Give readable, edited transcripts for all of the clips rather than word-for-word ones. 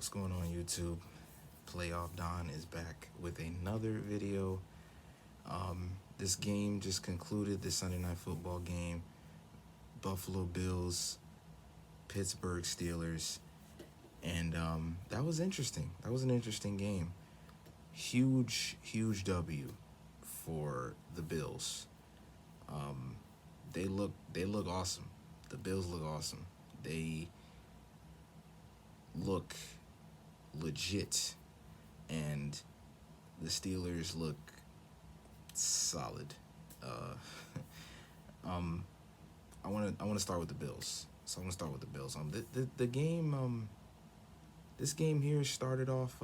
What's going on, YouTube? Playoff Don is back with another video. This game just concluded, the Sunday Night Football game. Buffalo Bills, Pittsburgh Steelers. And that was interesting. That was an interesting game. Huge W for the Bills. They look awesome. The Bills look awesome. They look legit, and the Steelers look solid. Uh, um, I want to start with the Bills. So I'm gonna start with the Bills. The game this game here started off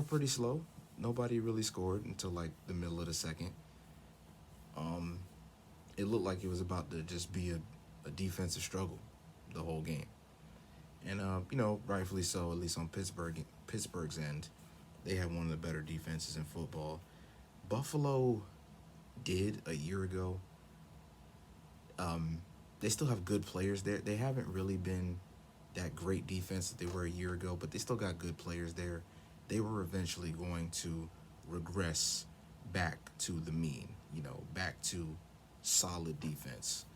pretty slow. Nobody really scored until like the middle of the second. Um, it looked like it was about to just be a defensive struggle the whole game. And rightfully so, at least on Pittsburgh's end. They have one of the better defenses in football. Buffalo did a year ago. They still have good players there. They haven't really been that great defense that they were a year ago, but they still got good players there. They were eventually going to regress back to the mean, back to solid defense.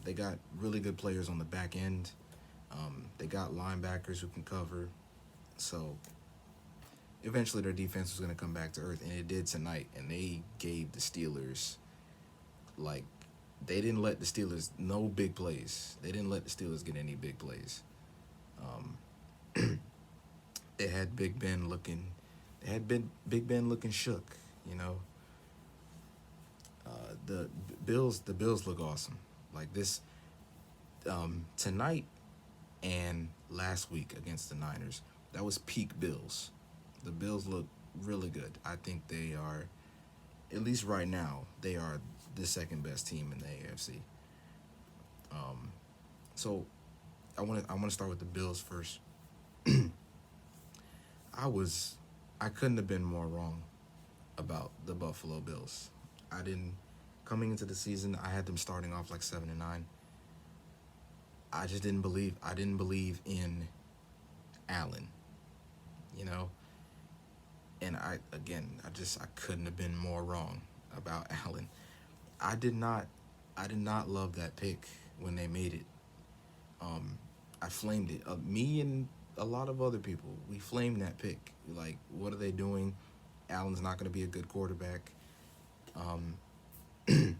They got really good players on the back end. They got linebackers who can cover. So eventually their defense was going to come back to earth, and it did tonight. And they gave the Steelers, like, they didn't let the Steelers, no big plays. They didn't let the Steelers get any big plays. They had Big Ben looking shook, you know. The Bills look awesome. Like this tonight and last week against the Niners, that was peak Bills. The Bills look really good. I think they are, at least right now, they are the second best team in the AFC. So I want to start with the Bills first. I couldn't have been more wrong about the Buffalo Bills. Coming into the season, I had them starting off like 7-9. I just didn't believe. I didn't believe in Allen, you know. And I couldn't have been more wrong about Allen. I did not love that pick when they made it. I flamed it. Me and a lot of other people, we flamed that pick. Like, what are they doing? Allen's not going to be a good quarterback. He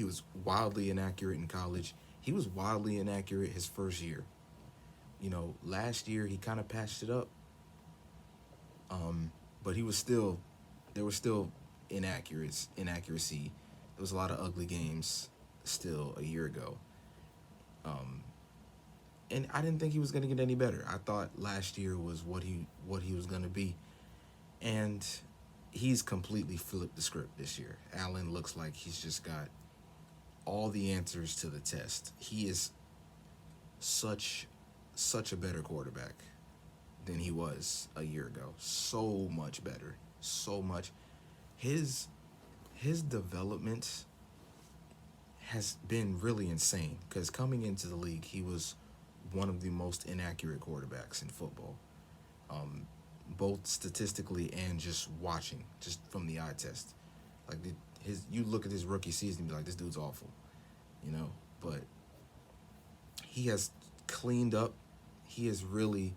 was wildly inaccurate in college. He was wildly inaccurate his first year. Last year he kind of patched it up. But there was still inaccuracy. There was a lot of ugly games still a year ago. And I didn't think he was going to get any better. I thought last year was what he was going to be. And he's completely flipped the script this year. Allen looks like he's just got all the answers to the test. He is such a better quarterback than he was a year ago. So much better. So much. His development has been really insane, because coming into the league, he was one of the most inaccurate quarterbacks in football, both statistically and just watching, just from the eye test. Like, you look at his rookie season and be like, this dude's awful, But he has cleaned up. He has really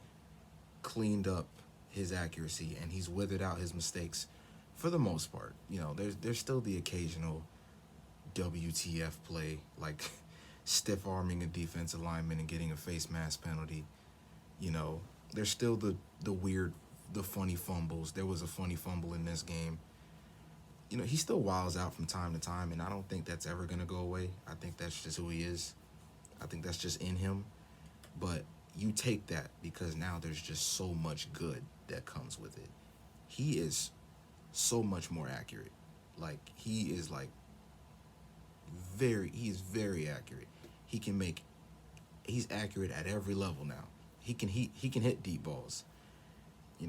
cleaned up his accuracy, and he's withered out his mistakes for the most part. There's still the occasional WTF play, like stiff arming a defensive lineman and getting a face mask penalty. There's still the funny fumbles. There was a funny fumble in this game. He still wiles out from time to time, and I don't think that's ever going to go away. I think that's just who he is. I think that's just in him. But you take that, because now there's just so much good that comes with it. He is so much more accurate. Like, he is very accurate. He's accurate at every level now. He can hit deep balls. He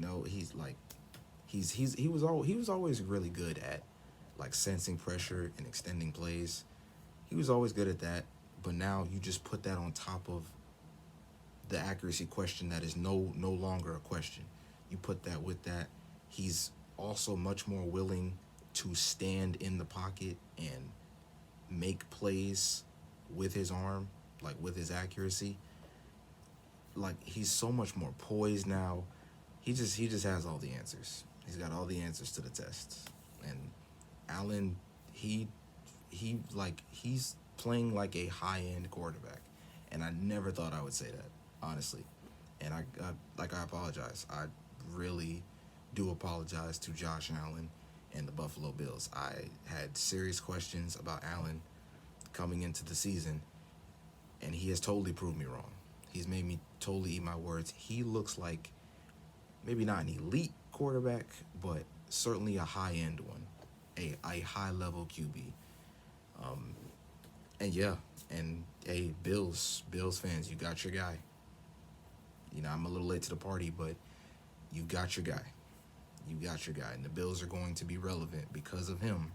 was always really good at, like, sensing pressure and extending plays. He was always good at that, but now you just put that on top of the accuracy question that is no longer a question. You put that with that, he's also much more willing to stand in the pocket and make plays with his arm, like with his accuracy. Like he's so much more poised now. He just has all the answers. He's got all the answers to the tests. And Allen, he he's playing like a high end quarterback, and I never thought I would say that, honestly. And I apologize. I really do apologize to Josh Allen and the Buffalo Bills. I had serious questions about Allen coming into the season, and he has totally proved me wrong. He's made me totally eat my words. He looks like maybe not an elite quarterback, but certainly a high end one, a high level QB. And yeah, and hey, Bills fans, you got your guy. You know, I'm a little late to the party, but you got your guy. You got your guy, and the Bills are going to be relevant because of him.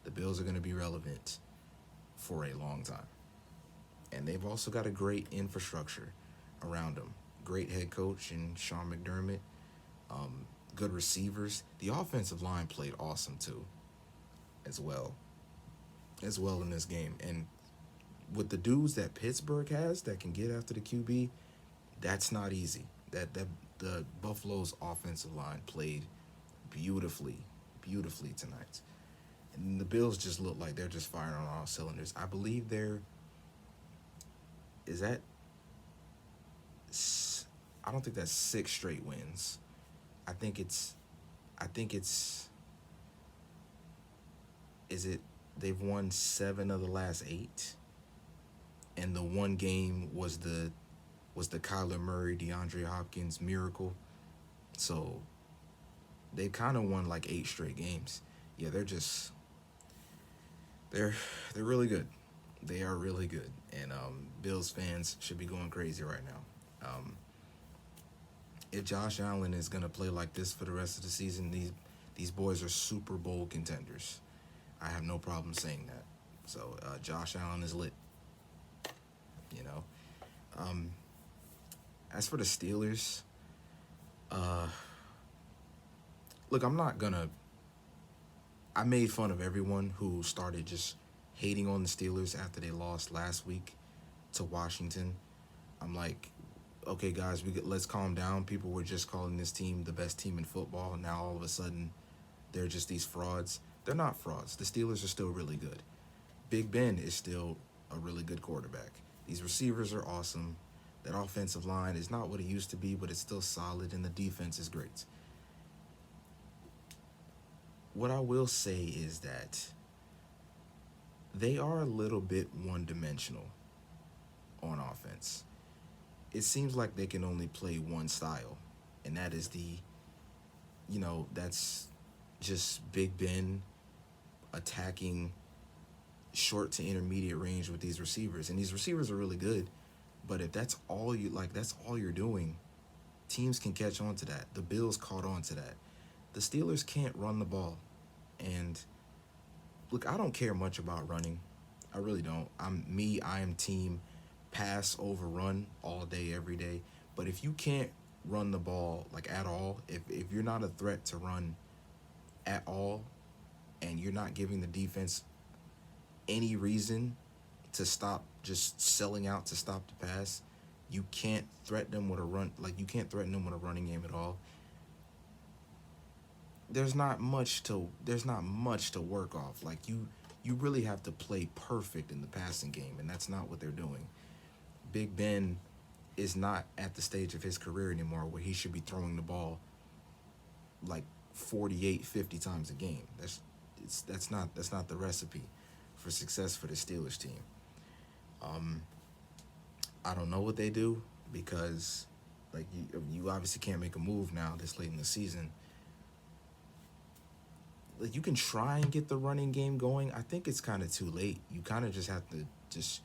The Bills are going to be relevant for a long time. And they've also got a great infrastructure around them. Great head coach in Sean McDermott. Good receivers. The offensive line played awesome too, as well in this game. And with the dudes that Pittsburgh has that can get after the QB, that's not easy. That the Buffalo's offensive line played beautifully tonight. And the Bills just look like they're just firing on all cylinders. I believe is that I don't think that's 6 straight wins. I think it's is it they've won 7 of the last 8, and the one game was the Kyler Murray, DeAndre Hopkins miracle. So they kind of won like 8 straight games. Yeah, they're really good. They are really good, and Bills fans should be going crazy right now. If Josh Allen is gonna play like this for the rest of the season, these boys are Super Bowl contenders. I have no problem saying that. So Josh Allen is lit. You know. As for the Steelers, look, I made fun of everyone who started just hating on the Steelers after they lost last week to Washington. I'm like, okay, guys, let's calm down. People were just calling this team the best team in football. Now all of a sudden, they're just these frauds. They're not frauds. The Steelers are still really good. Big Ben is still a really good quarterback. These receivers are awesome. That offensive line is not what it used to be, but it's still solid, and the defense is great. What I will say is that they are a little bit one-dimensional on offense. It seems like they can only play one style, and that is that's just Big Ben attacking short to intermediate range with these receivers. And these receivers are really good, but if that's all you're doing, teams can catch on to that. The Bills caught on to that. The Steelers can't run the ball. And look, I don't care much about running. I really don't. I am team pass over run all day, every day. But if you can't run the ball like at all, if you're not a threat to run at all, and you're not giving the defense any reason to stop just selling out to stop the pass, you can't threaten them with a run. Like, you can't threaten them with a running game at all. There's not much to work off. Like, you really have to play perfect in the passing game, and that's not what they're doing. Big Ben is not at the stage of his career anymore where he should be throwing the ball like 48, 50 times a game. That's not the recipe for success for the Steelers team. I don't know what they do, because like you obviously can't make a move now this late in the season. Like, you can try and get the running game going. I think it's kind of too late. You kind of just have to just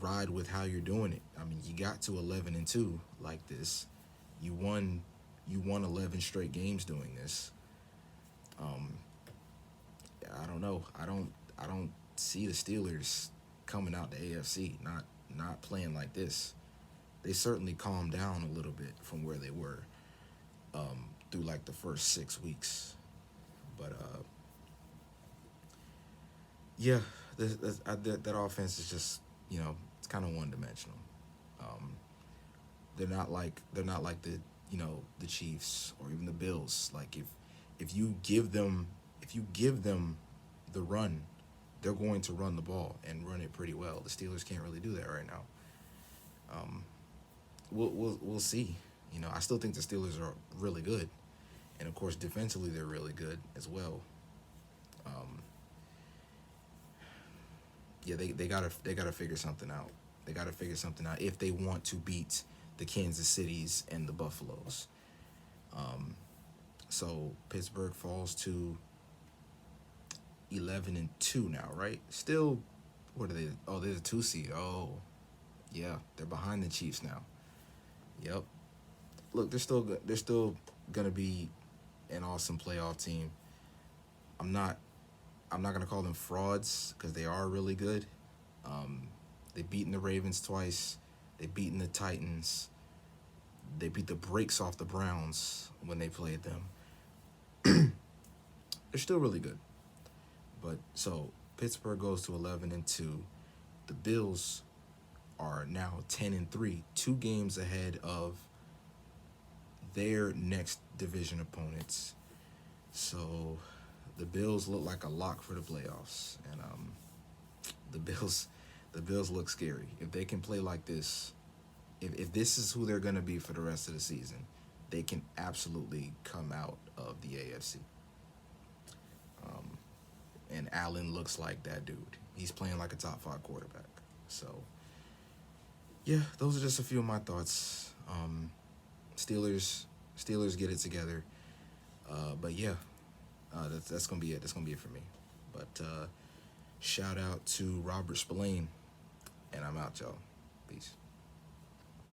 ride with how you're doing it. I mean, you got to 11-2 like this. You won 11 straight games doing this. I don't know. I don't see the Steelers coming out the AFC not playing like this. they certainly calmed down a little bit from where they were through like the first 6 weeks. But yeah, that offense is just, it's kind of one dimensional. Um, they're not like the Chiefs or even the Bills. Like if you give them the run, they're going to run the ball and run it pretty well. The Steelers can't really do that right now. Um, we'll see. I still think the Steelers are really good, and of course defensively they're really good as well. Um, yeah, they gotta figure something out. They gotta figure something out if they want to beat the Kansas Cities and the Buffaloes. Um, so Pittsburgh falls to 11-2 now, right? Still, what are they? Oh, they're the 2 seed. Oh, yeah, they're behind the Chiefs now. Yep. Look, they're still good. They're still gonna be an awesome playoff team. I'm not. I'm not gonna call them frauds because they are really good. Um, they've beaten the Ravens twice. They've beaten the Titans. They beat the brakes off the Browns when they played them. They're still really good. But so Pittsburgh goes to 11-2. The Bills are now 10-3, 2 games ahead of their next division opponents. So the Bills look like a lock for the playoffs, and the Bills, the Bills look scary if they can play like this. If this is who they're gonna be for the rest of the season, they can absolutely come out of the AFC. Um, and Allen looks like that dude. He's playing like a top 5 quarterback. So yeah, those are just a few of my thoughts. Steelers get it together. But yeah, that's gonna be it. That's gonna be it for me. But shout out to Robert Spillane, and I'm out, y'all. Peace.